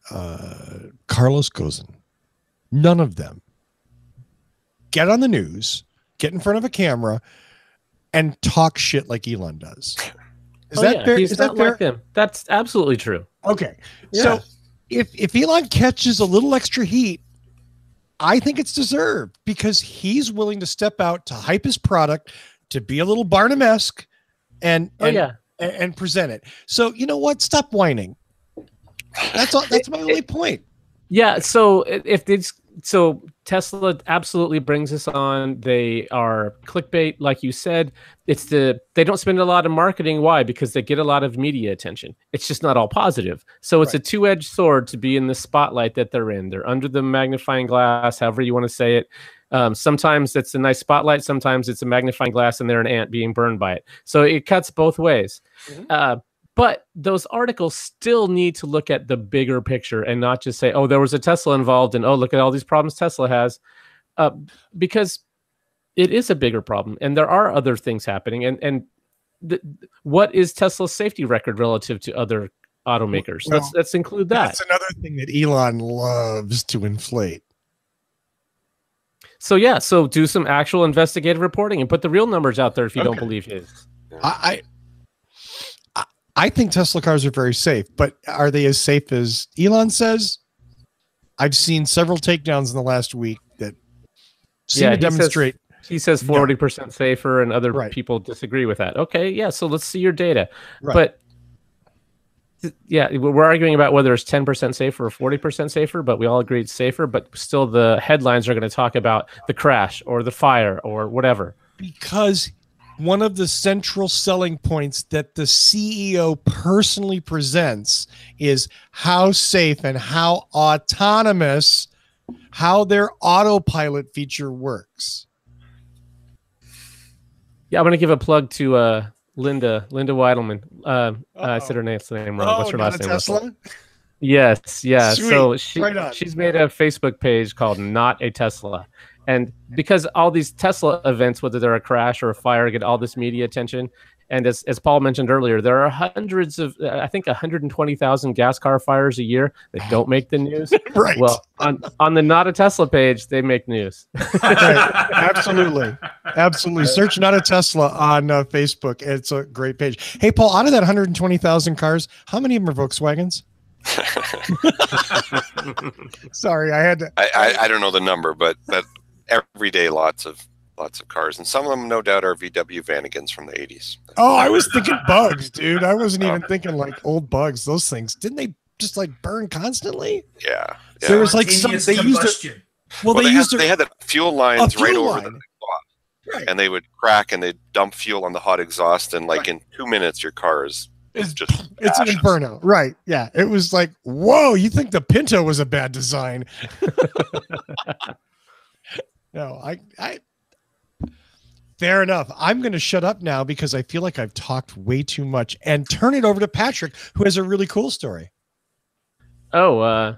Carlos Ghosn, none of them get on the news, get in front of a camera, and talk shit like Elon does. Is that fair? He's not like them. That's absolutely true. Okay. Yeah. So if Elon catches a little extra heat, I think it's deserved because he's willing to step out to hype his product, to be a little Barnum-esque and present it. So you know what? Stop whining. That's all. That's my only point. Yeah. So so Tesla absolutely brings us on. They are clickbait, like you said. They don't spend a lot of marketing. Why? Because they get a lot of media attention. It's just not all positive. So it's a two-edged sword to be in the spotlight that they're in. They're under the magnifying glass, however you want to say it. Sometimes it's a nice spotlight. Sometimes it's a magnifying glass and they're an ant being burned by it. So it cuts both ways. Mm-hmm. But those articles still need to look at the bigger picture and not just say, oh, there was a Tesla involved and, oh, look at all these problems Tesla has. Because it is a bigger problem and there are other things happening. And what is Tesla's safety record relative to other automakers? Well, let's include that. That's another thing that Elon loves to inflate. So, so do some actual investigative reporting and put the real numbers out there if you don't believe his. I think Tesla cars are very safe, but are they as safe as Elon says? I've seen several takedowns in the last week that seem to demonstrate. He says 40% safer, and other people disagree with that. Okay, so let's see your data. Right. But we're arguing about whether it's 10% safer or 40% safer, but we all agree it's safer. But still, the headlines are going to talk about the crash or the fire or whatever. Because one of the central selling points that the CEO personally presents is how safe and how autonomous, how their autopilot feature works. Yeah, I'm going to give a plug to Linda Weidelman. I said her name wrong. What's her last name? Tesla? Yes, yeah. Sweet. So she's made a Facebook page called Not a Tesla. And because all these Tesla events, whether they're a crash or a fire, get all this media attention. And as Paul mentioned earlier, there are hundreds of, I think 120,000 gas car fires a year that don't make the news. Right. Well, on the Not a Tesla page, they make news. Right. Absolutely. Search Not a Tesla on Facebook. It's a great page. Hey, Paul, out of that 120,000 cars, how many of them are Volkswagens? Sorry, I had to. I don't know the number, but every day lots of cars, and some of them no doubt are VW Vanagons from the 80s. Oh, I was thinking bugs, dude. I wasn't even thinking like old bugs. Those things, didn't they just like burn constantly? Yeah. There was like some they used it. Well, they had the fuel lines right over the exhaust, and they would crack and they'd dump fuel on the hot exhaust, and in 2 minutes your car is just it's an inferno. Right. Yeah. It was like, whoa, you think the Pinto was a bad design? No, I fair enough. I'm going to shut up now because I feel like I've talked way too much and turn it over to Patrick, who has a really cool story. Oh,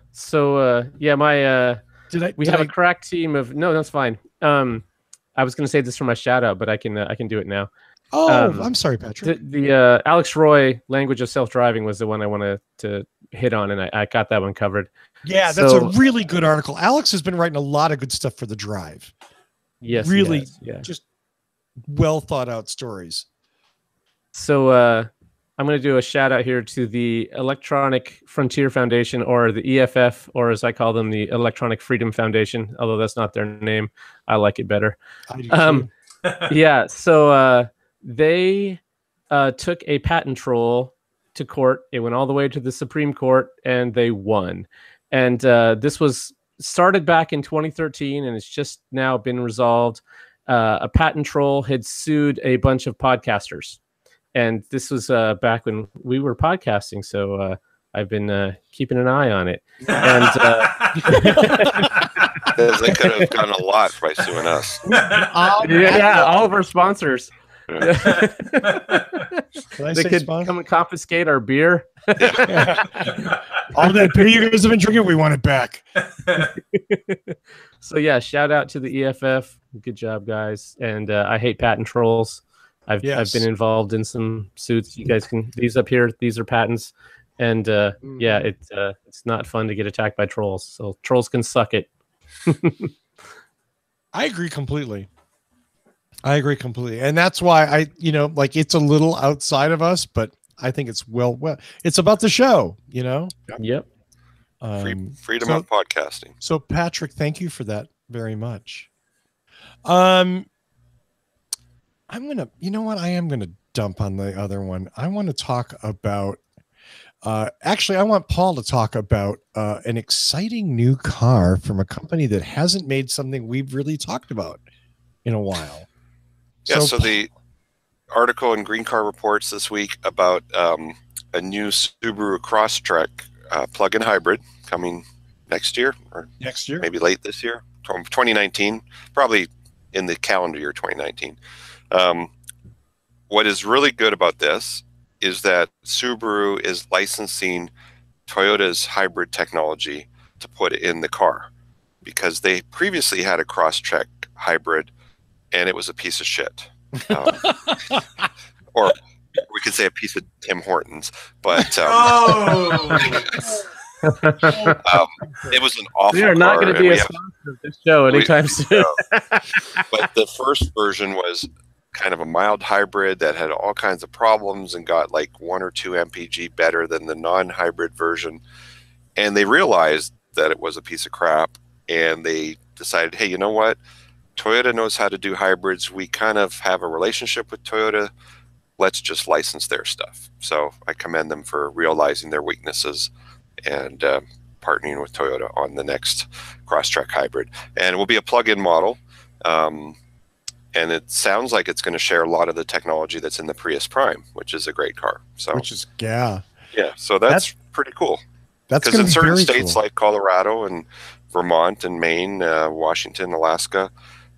we have a crack team of, no, that's fine. I was going to say this for my shout out, but I can do it now. Oh, I'm sorry, Patrick. The Alex Roy language of self-driving was the one I wanted to hit on, and I got that one covered. Yeah, that's a really good article. Alex has been writing a lot of good stuff for the Drive. Yes, really, yeah, just well thought out stories. So I'm going to do a shout out here to the Electronic Frontier Foundation, or the EFF, or as I call them, the Electronic Freedom Foundation. Although that's not their name, I like it better. I do too. Yeah, so they took a patent troll to court. It went all the way to the Supreme Court, and they won. And this was started back in 2013, and it's just now been resolved. A patent troll had sued a bunch of podcasters. And this was back when we were podcasting, so I've been keeping an eye on it. And they could have done a lot by suing us. Yeah, all of our sponsors. Can I They say could sponsor? come and confiscate our beer. All that beer you guys have been drinking, we want it back. So yeah, shout out to the EFF. Good job, guys. And I hate patent trolls. I've been involved in some suits. You guys can, these up here, these are patents. And yeah, it's not fun to get attacked by trolls. So trolls can suck it. I agree completely. And that's why it's a little outside of us, but I think it's well, it's about the show, Yep. Freedom of podcasting. So Patrick, thank you for that very much. I am going to dump on the other one. I want to talk about, actually, I want Paul to talk about an exciting new car from a company that hasn't made something we've really talked about in a while. Yeah, so the article in Green Car Reports this week about a new Subaru Crosstrek plug-in hybrid coming next year, or maybe late this year, 2019, probably in the calendar year 2019. What is really good about this is that Subaru is licensing Toyota's hybrid technology to put in the car, because they previously had a Crosstrek hybrid and it was a piece of shit. Or we could say a piece of Tim Hortons, but it was an awful car. We are not going to be a sponsor of this show anytime soon. But the first version was kind of a mild hybrid that had all kinds of problems and got like 1 or 2 mpg better than the non-hybrid version. And they realized that it was a piece of crap, and they decided, hey, you know what? Toyota knows how to do hybrids. We kind of have a relationship with Toyota. Let's just license their stuff. So I commend them for realizing their weaknesses and partnering with Toyota on the next Crosstrek hybrid. And it will be a plug-in model. And it sounds like it's going to share a lot of the technology that's in the Prius Prime, which is a great car. So, yeah. So that's pretty cool. That's because in certain states like Colorado and Vermont and Maine, Washington, Alaska,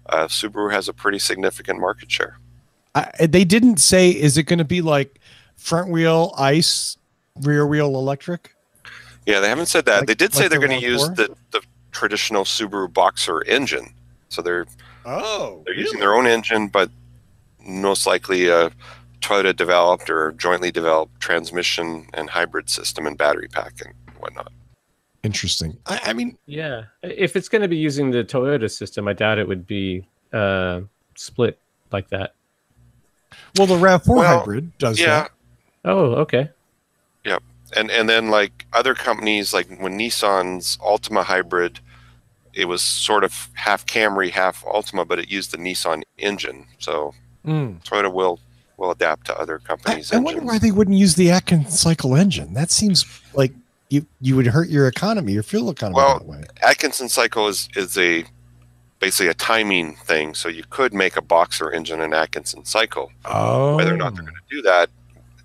Subaru has a pretty significant market share. They didn't say, is it going to be like front wheel ICE, rear wheel electric? Yeah, they haven't said that. They did say they're going to use the traditional Subaru Boxer engine. So they're using their own engine, but most likely a Toyota developed or jointly developed transmission and hybrid system and battery pack and whatnot. Interesting. I mean, yeah, if it's going to be using the Toyota system, I doubt it would be split like that. Well, the RAV4 hybrid does that. Oh, okay. Yep. And then like other companies, like when Nissan's Altima hybrid, it was sort of half Camry, half Altima, but it used the Nissan engine. So Toyota will adapt to other companies' engines. I wonder why they wouldn't use the Atkinson cycle engine. That seems like you would hurt your economy, your fuel economy that way. Atkinson cycle is basically a timing thing. So you could make a Boxer engine an Atkinson cycle. Whether or not they're going to do that,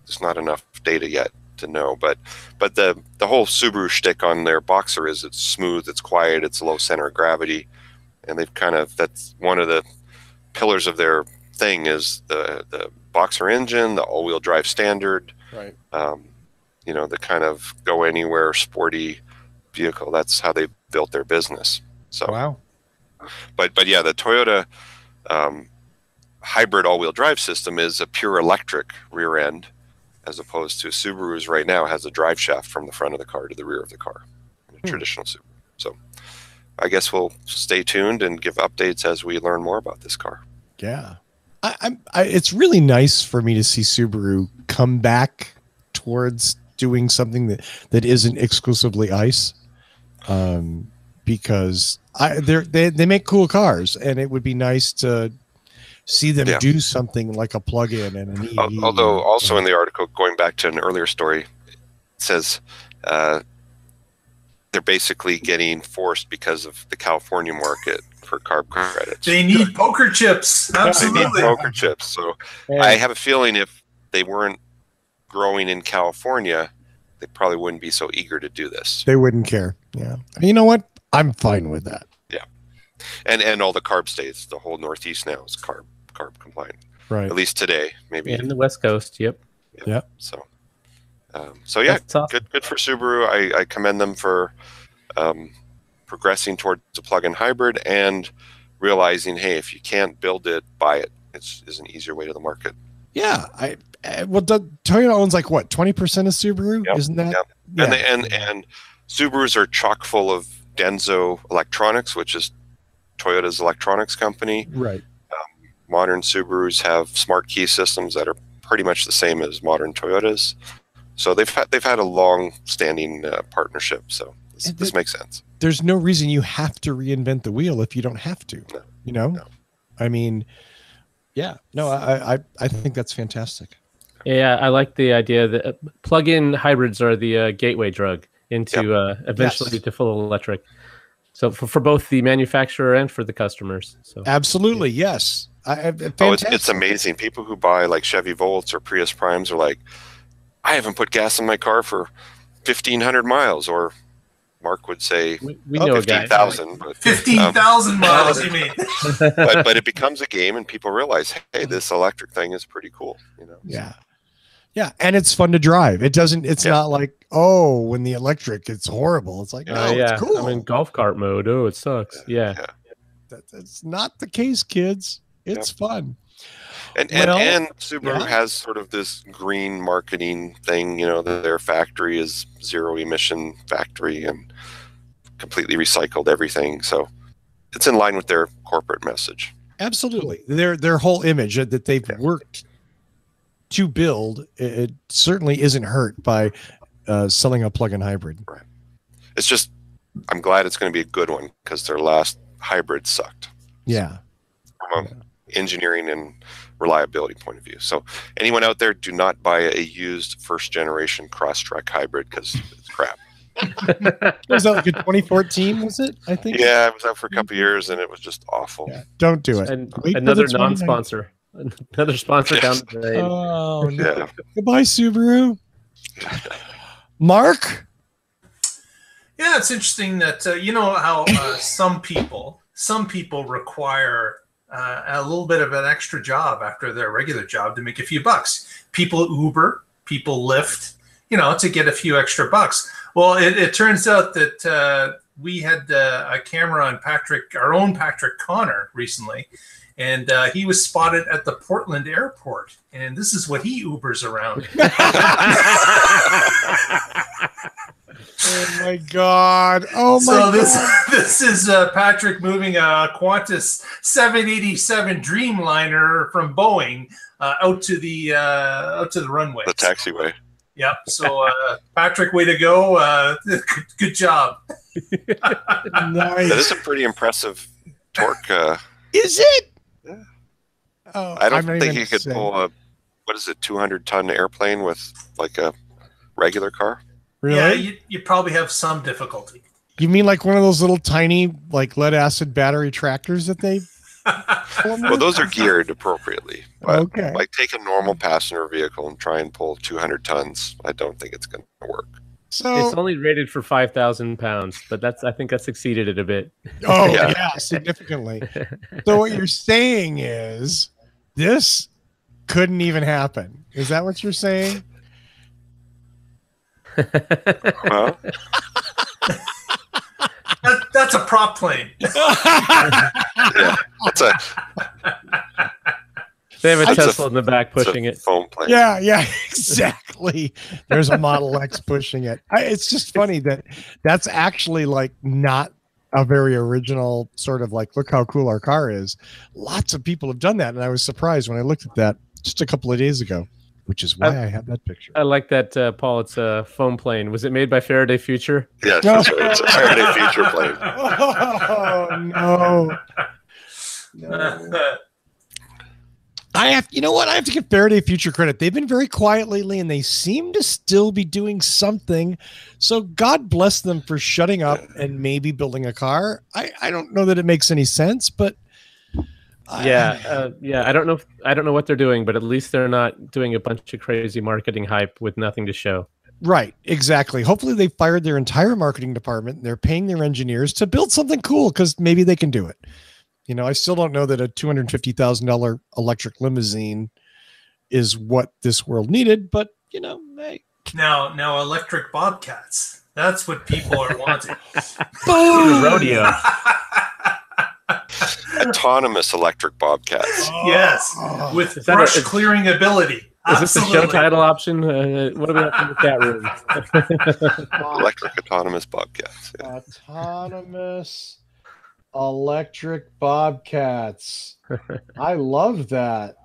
there's not enough data yet to know. But the whole Subaru shtick on their Boxer is it's smooth, it's quiet, it's low center of gravity, and they've that's one of the pillars of their thing is the Boxer engine, the all-wheel drive standard, right? The kind of go anywhere sporty vehicle. That's how they built their business. So wow. But yeah, the Toyota hybrid all-wheel drive system is a pure electric rear end, as opposed to Subaru's right now has a drive shaft from the front of the car to the rear of the car, a traditional Subaru. So I guess we'll stay tuned and give updates as we learn more about this car. Yeah. It's really nice for me to see Subaru come back towards doing something that isn't exclusively ICE, because they make cool cars, and it would be nice to see them do something like a plug-in and an EV. Although also in the article, going back to an earlier story, it says they're basically getting forced because of the California market for carb credits. They need poker chips. Absolutely. They need poker chips. So I have a feeling if they weren't growing in California, they probably wouldn't be so eager to do this. They wouldn't care. Yeah. And you know what? I'm fine with that. Yeah. And all the carb states, the whole Northeast now is carb compliant. Right. At least today, maybe. In the West Coast. Yep. Yep. So yeah, awesome. good for Subaru. I commend them for progressing towards a plug-in hybrid and realizing, hey, if you can't build it, buy it. Is an easier way to the market. Yeah. Toyota owns like what, 20% of Subaru? Yep. Isn't that? Yep. Yeah. And Subarus are chock full of Denso Electronics, which is Toyota's electronics company. Right. Modern Subarus have smart key systems that are pretty much the same as modern Toyotas. So they've had a long-standing partnership. So this makes sense. There's no reason you have to reinvent the wheel if you don't have to. No. You know, No. I mean, yeah, no, I think that's fantastic. Yeah, I like the idea that plug-in hybrids are the gateway drug into eventually to full electric. So for both the manufacturer and for the customers. So Absolutely, yes. It's amazing. People who buy like Chevy Volts or Prius Primes are like, I haven't put gas in my car for 1,500 miles, or Mark would say we know 15,000. 15,000 miles, you mean? but it becomes a game, and people realize, hey, this electric thing is pretty cool. You know. Yeah. Yeah, and it's fun to drive. It's not like, oh, when the electric, it's horrible. It's like, no, it's cool. I'm in golf cart mode. Oh, it sucks. Yeah. That's not the case, kids. It's fun. And Subaru has sort of this green marketing thing. You know, their factory is zero emission factory and completely recycled everything. So it's in line with their corporate message. Absolutely. Their whole image that they've worked to build, it certainly isn't hurt by selling a plug-in hybrid. Right. It's just, I'm glad it's going to be a good one, because their last hybrid sucked. Yeah. From an engineering and reliability point of view. So anyone out there, do not buy a used first-generation Crosstrek hybrid, because it's crap. Was that like a 2014, was it? I think. Yeah, it was out for a couple of years, and it was just awful. Yeah, don't do it. And another non-sponsor. Another sponsor down the drain. Oh, no. Yeah. Goodbye, Subaru. Mark? Yeah, it's interesting that, you know how some people require a little bit of an extra job after their regular job to make a few bucks. People Uber, people Lyft, you know, to get a few extra bucks. Well, it turns out that we had a camera on our own Patrick Connor recently, and he was spotted at the Portland airport, and this is what he Ubers around. Oh my God! Oh my God! So this is Patrick moving a Qantas 787 Dreamliner from Boeing out to the runway. The taxiway. Yep. So Patrick, way to go! Good job. Nice. That is a pretty impressive torque. Is it? Yeah. Oh, I don't think you could pull a 200-ton airplane with like a regular car. Really? Yeah, you probably have some difficulty. You mean like one of those little tiny like lead acid battery tractors that they? Well, those are geared appropriately. But okay. Like take a normal passenger vehicle and try and pull 200 tons. I don't think it's going to work. So it's only rated for 5,000 pounds, but I think that's exceeded it a bit. Oh yeah, significantly. So what you're saying is this couldn't even happen. Is that what you're saying? Well, that's a prop plane. yeah, they have a Tesla in the back pushing it. Foam plane. Yeah, exactly. exactly. There's a Model X pushing it. It's just funny that that's actually like not a very original sort of like, look how cool our car is. Lots of people have done that. And I was surprised when I looked at that just a couple of days ago, which is why I have that picture. I like that, Paul. It's a foam plane. Was it made by Faraday Future? Yes, that's right. It's a Faraday Future plane. Oh, no. You know what? I have to give Faraday Future credit. They've been very quiet lately, and they seem to still be doing something. So God bless them for shutting up and maybe building a car. I don't know that it makes any sense, but yeah. I don't know what they're doing, but at least they're not doing a bunch of crazy marketing hype with nothing to show. Right, exactly. Hopefully they fired their entire marketing department and they're paying their engineers to build something cool because maybe they can do it. You know, I still don't know that a $250,000 electric limousine is what this world needed, but you know, hey. Now electric Bobcats. That's what people are wanting. Boom! Rodeo. Autonomous electric Bobcats. Yes, with brush clearing ability. Is this the show title option? What do we have in the chat room? Electric autonomous Bobcats. Yeah. Autonomous electric Bobcats. I love that.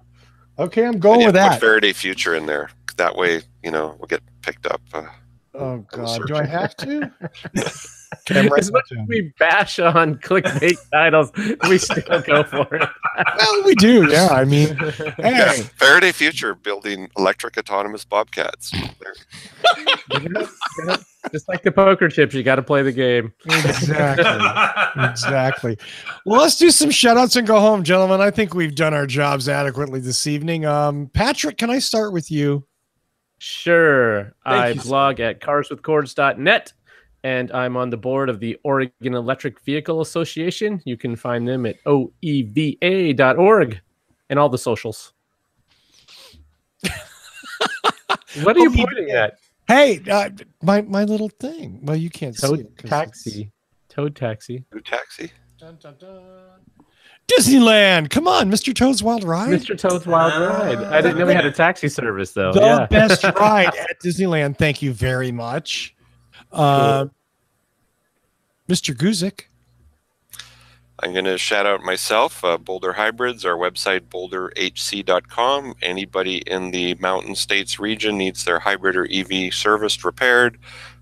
Okay, I'm going with that. Put Faraday Future in there. That way, you know, we'll get picked up. Oh God, do I have to? As much as we bash on clickbait titles, we still go for it. Well, we do, yeah. I mean, hey. Yeah, Faraday Future building electric autonomous Bobcats. Just like the poker chips, you got to play the game. Exactly. Well, let's do some shout outs and go home, gentlemen. I think we've done our jobs adequately this evening. Patrick, can I start with you? Sure. I blog at carswithcords.net, and I'm on the board of the Oregon Electric Vehicle Association. You can find them at oeva.org and all the socials. What are you pointing at? Hey, my little thing. Well, you can't see it. Taxi. Toad Taxi. Toad Taxi. Dun, dun, dun. Disneyland. Come on, Mr. Toad's Wild Ride. Mr. Toad's Wild Ride. I didn't know we had a taxi service, though. The best ride at Disneyland. Thank you very much. Mr. Guzik. I'm going to shout out myself, Boulder Hybrids, our website, boulderhc.com. Anybody in the Mountain States region needs their hybrid or EV serviced, repaired,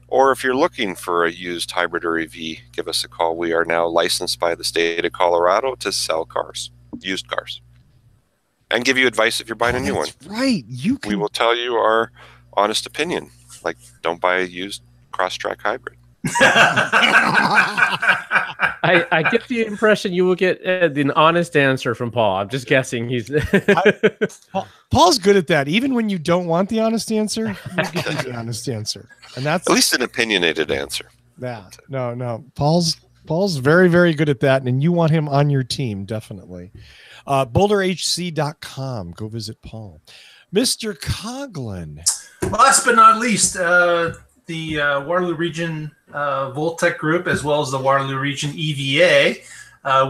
or if you're looking for a used hybrid or EV, give us a call. We are now licensed by the state of Colorado to sell cars, used cars, and give you advice if you're buying a new one. Right. We will tell you our honest opinion. Like, don't buy a used Crosstrek hybrid. I get the impression you will get an honest answer from Paul. I'm just guessing he's. Paul's good at that. Even when you don't want the honest answer, you get the honest answer, and that's at least an opinionated answer. Yeah, no. Paul's very, very good at that, and you want him on your team definitely. BoulderHC.com. Go visit Paul. Mr. Coughlin. Last but not least, the Waterloo Region Voltec Group, as well as the Waterloo Region EVA,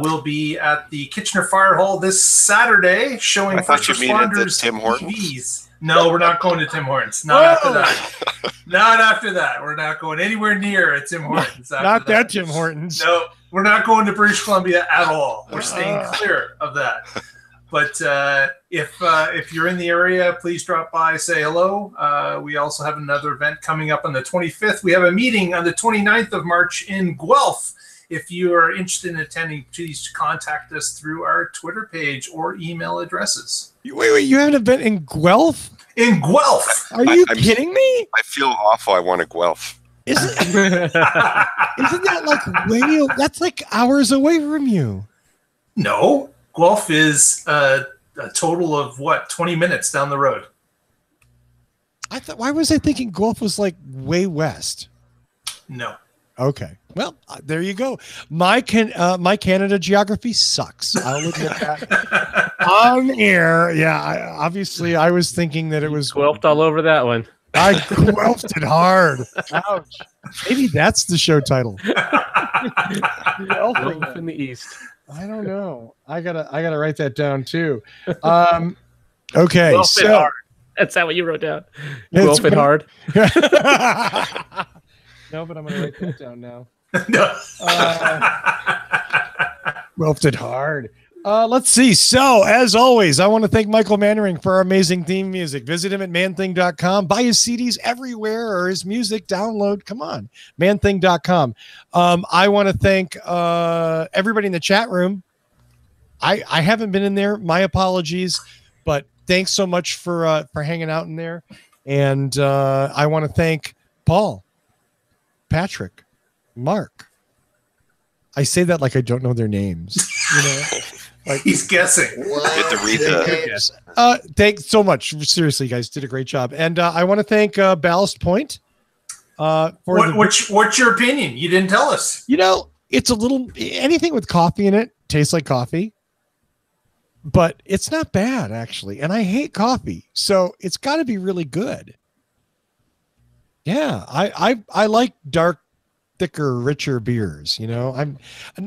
will be at the Kitchener Fire Hall this Saturday, showing first responders Tim Hortons. EVs. No, we're not going to Tim Hortons. Not after that. Not after that. We're not going anywhere near Tim Hortons. Not that Tim Hortons. No, we're not going to British Columbia at all. We're staying clear of that. But if you're in the area, please drop by, say hello. We also have another event coming up on the 25th. We have a meeting on the 29th of March in Guelph. If you are interested in attending, please contact us through our Twitter page or email addresses. Wait, you have an event in Guelph? In Guelph! Are you kidding me? I feel awful. I want to Guelph. Isn't that like way? That's like hours away from you. No. Guelph is a total of, 20 minutes down the road. Why was I thinking Guelph was like way west? No. Okay. Well, there you go. My Canada geography sucks. I'll admit that. On air. Yeah. Obviously, I was thinking that it was Guelphed all over that one. I Guelphed it hard. Ouch. Maybe that's the show title. Guelph in the East. I don't know. I gotta write that down too. Okay, so That's that what you wrote down? It's Guelph it hard. No, but I'm going to write that down now. No. Guelphed it hard. Let's see. So, as always, I want to thank Michael Mannering for our amazing theme music. Visit him at manthing.com. Buy his CDs everywhere or his music. Download. Come on. Manthing.com. I want to thank everybody in the chat room. I haven't been in there. My apologies. But thanks so much for hanging out in there. And I want to thank Paul, Patrick, Mark. I say that like I don't know their names. You know? Like, he's guessing. Get to read the. Thanks so much. Seriously, you guys did a great job. And I want to thank Ballast Point. What's your opinion? You didn't tell us. You know, it's a little anything with coffee in it tastes like coffee, but it's not bad actually. And I hate coffee, so it's got to be really good. Yeah, I like dark, thicker, richer beers. You know,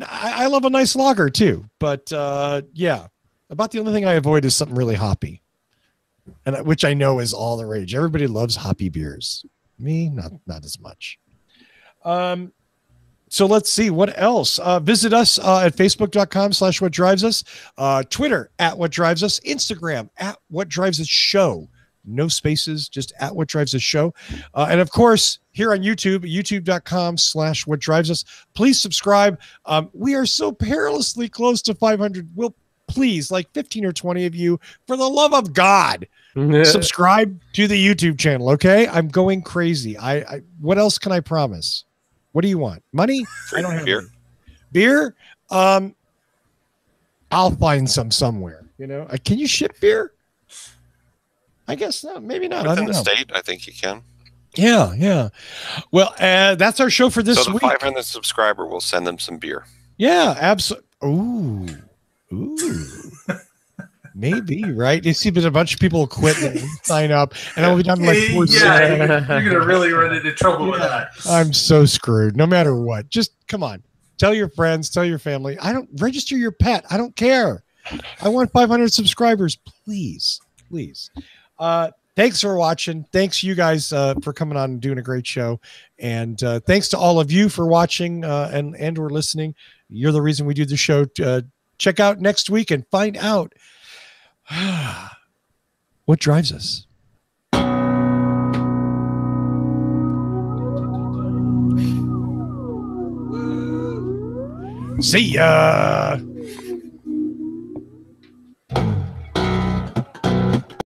I love a nice lager too, but yeah, about the only thing I avoid is something really hoppy, and which I know is all the rage. Everybody loves hoppy beers. Me, not as much. So let's see what else. Visit us at facebook.com/whatdrivesus, Twitter @whatdrivesus, Instagram @whatdrivesusshow. No spaces, just @whatdrivesusshow. And of course, here on YouTube, youtube.com/whatdrivesus. Please subscribe. We are so perilously close to 500. We'll please, like 15 or 20 of you, for the love of God, subscribe to the YouTube channel. Okay. I'm going crazy. I what else can I promise? What do you want? Money? I don't have beer. Money. Beer? I'll find some somewhere. You know, can you ship beer? I guess not. Maybe not. Within I don't know. the state, I think you can. Yeah, yeah. Well, that's our show for this so the week. 500th subscriber will send them some beer. Yeah, absolutely. Ooh. Maybe, right? You see, but a bunch of people quit and sign up, and I'll be done like 4 you're gonna really run into trouble with that. I'm so screwed. No matter what, just come on. Tell your friends, tell your family. I don't register your pet. I don't care. I want 500 subscribers, please. Thanks for watching. Thanks you guys for coming on and doing a great show, and thanks to all of you for watching and or listening. You're the reason we do the show. Check out next week and find out what drives us. See ya.